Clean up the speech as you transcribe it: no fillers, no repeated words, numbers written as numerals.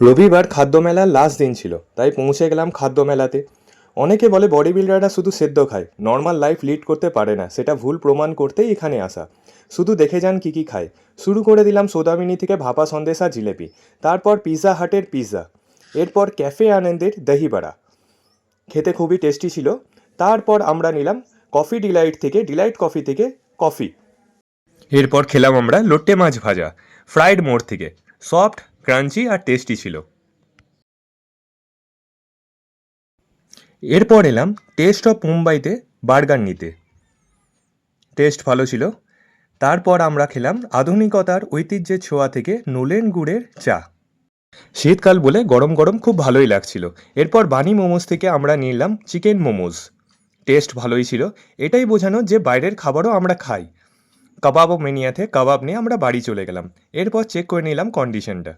রবিবার খাদ্য মেলার লাস্ট দিন ছিল, তাই পৌঁছে গেলাম খাদ্য মেলাতে। অনেকে বলে বডি বিল্ডাররা শুধু সেদ্ধ খায়, নর্মাল লাইফ লিড করতে পারে না, সেটা ভুল প্রমাণ করতেই এখানে আসা। শুধু দেখে যান কী কী খায়। শুরু করে দিলাম সোদামিনি থেকে ভাপা সন্দেশ আর জিলেপি, তারপর পিৎজা হাটের পিৎজা, এরপর ক্যাফে আনন্দের দহি বড়া, খেতে খুবই টেস্টি ছিল। তারপর আমরা নিলাম কফি ডিলাইট থেকে, ডিলাইট কফি থেকে কফি। এরপর খেলাম আমরা লোট্টে মাছ ভাজা ফ্রাইড মোড় থেকে, সফট ক্রাঞ্চি আর টেস্টি ছিল। এরপর এলাম টেস্ট অফ মুম্বাইতে বার্গার নিতে, টেস্ট ভালো ছিল। তারপর আমরা খেলাম আধুনিকতার ঐতিহ্যের ছোঁয়া থেকে নোলেন গুড়ের চা। শীতকাল বলে গরম গরম খুব ভালোই লাগছিল। এরপর বানি মোমোস থেকে আমরা নিলাম চিকেন মোমোস, টেস্ট ভালোই ছিল। এটাই বোঝানো যে বাইরের খাবারও আমরা খাই। কাবাব মেনিয়াতে কাবাব নিয়ে আমরা বাড়ি চলে গেলাম। এরপর চেক করে নিলাম কন্ডিশনটা।